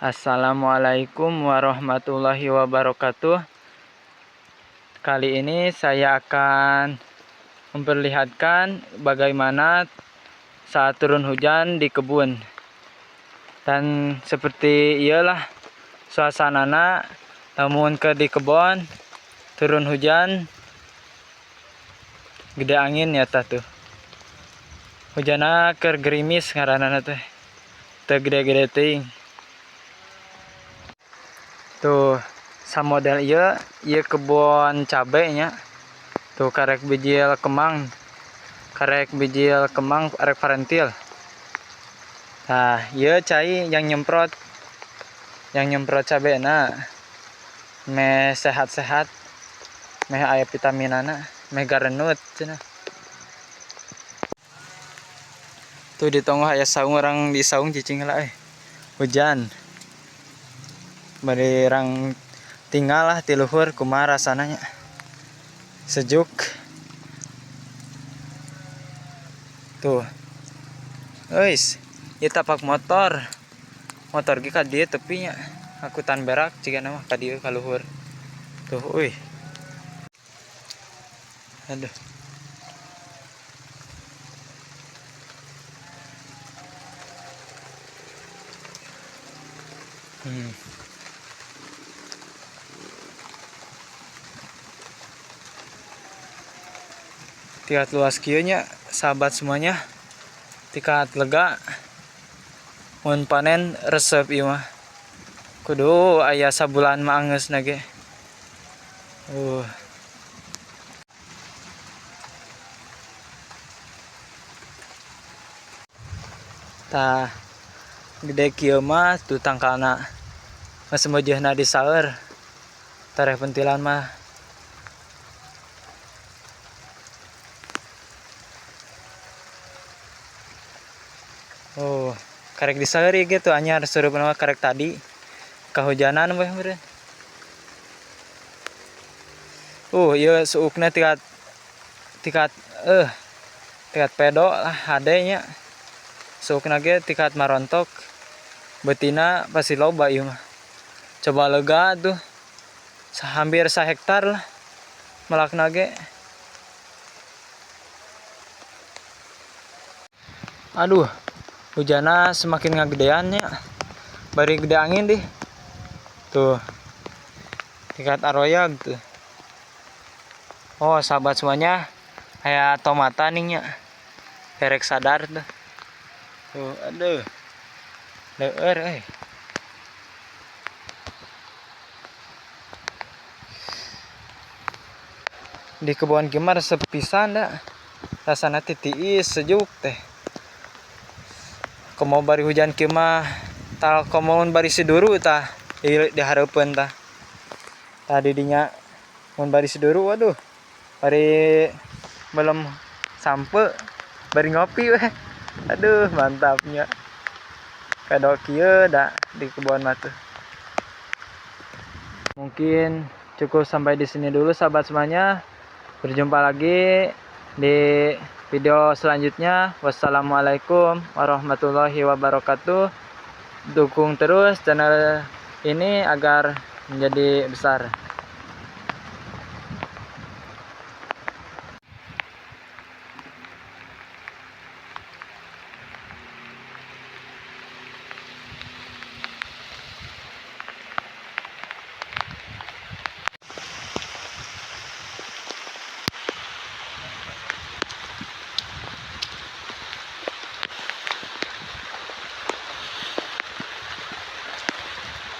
Assalamualaikum warahmatullahi wabarakatuh. Kali ini saya akan memperlihatkan bagaimana saat turun hujan di kebun. Dan seperti iyalah suasanana namun ke di kebun turun hujan gede angin ya tuh. Hujana keur gerimis ngaranana teh. Teu gede-gede teuing. Tuh samodel ieu kebun cabe nya. Tuh karek bijil kemang arek parentil. Nah ieu cai yang nyemprot cabena meh sehat-sehat, meh aya vitaminana, meh gareneut cenah. Tuh di tengah aya saung, orang di saung cicing lah hujan. Bari rang tinggal lah di luhur kumaha rasana nya. Sejuk. Tuh. Euis, ieu tapak motor. Motor ge ka dieu tepinya. Angkutan berak cigana mah ka dieu ka luhur. Tuh, euy. Aduh. Tikat luas kieu nya sahabat semuanya. Tikat lega. Mun panen resep ieu mah. Kudu aya sabulan mah angeusna ge. Tah gede kieu mah tuh tangkalna. Masembojehna di saeur. Tareh pentilan mah. Karek di saeur ieu gitu anyar surupna mah karek tadi. Kahujanan we meureun. Ieu suukna tikat pedo lah hade nya. Suukna ge tikat marontok. Betina pasti loba ieu mah. Coba lega tuh. Hampir 1 hektar lah. Melakna ge. Aduh, hujana semakin ngagedean nya. Bari gede angin deh. Tuh. Tikat aroyag tuh. Sahabat semuanya, aya tomata nih nya. Derek sadar tuh. Tuh, aduh. Leueur Di kebun kimar sepisan da. Rasana titiis sejuk teh. Komo bari hujan kieu mah tal komo bari siduru tah di hareupeun tah. Tadi dinya mun bari siduru waduh. Bari belum sampe bari ngopi weh. Aduh mantapnya. Pedo kieu da di kebun mah tuh. Mungkin cukup sampai di sini dulu sahabat semuanya. Berjumpa lagi di video selanjutnya. Wassalamualaikum warahmatullahi wabarakatuh. Dukung terus channel ini agar menjadi besar.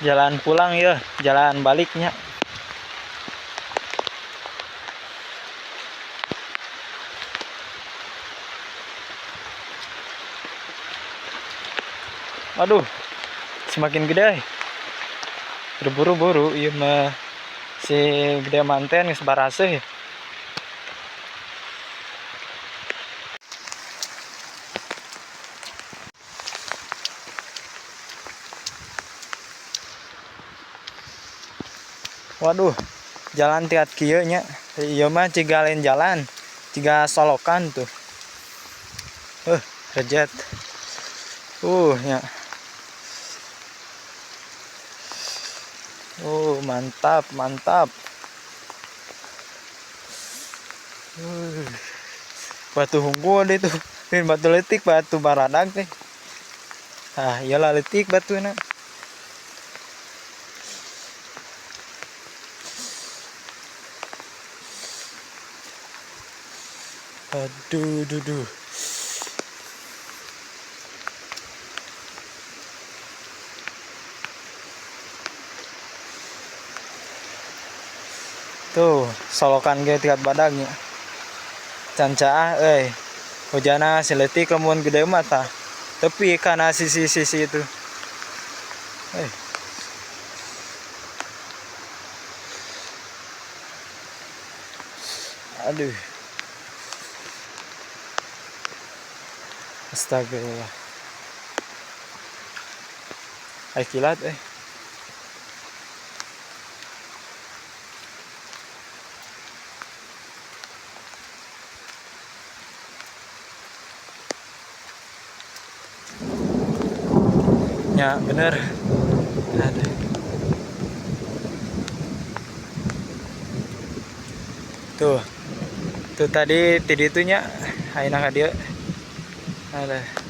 Jalan pulang ya, jalan baliknya. Aduh, semakin gede. Berburu-buru ieu mah si gede manten geus baraseuh. Waduh, jalan tiat kieu nya. Ieu mah ciga lain jalan, ciga solokan tuh. Rejet. Nya. Oh, mantap, mantap. Batu hunggul itu. Ini batu letik, batu baradag teh. Ah, iyalah letik batu na. Aduh, duh. Tuh, solokan ge tikat badagnya. Cancaa hujana seletik lamun gede mata. Tapi karena sisi-sisi itu. Eh. Aduh. Astagfirullah. Ay kilat Ya bener. Aduh. Tuh tadi itunya ayeuna ka dieu. Aduh.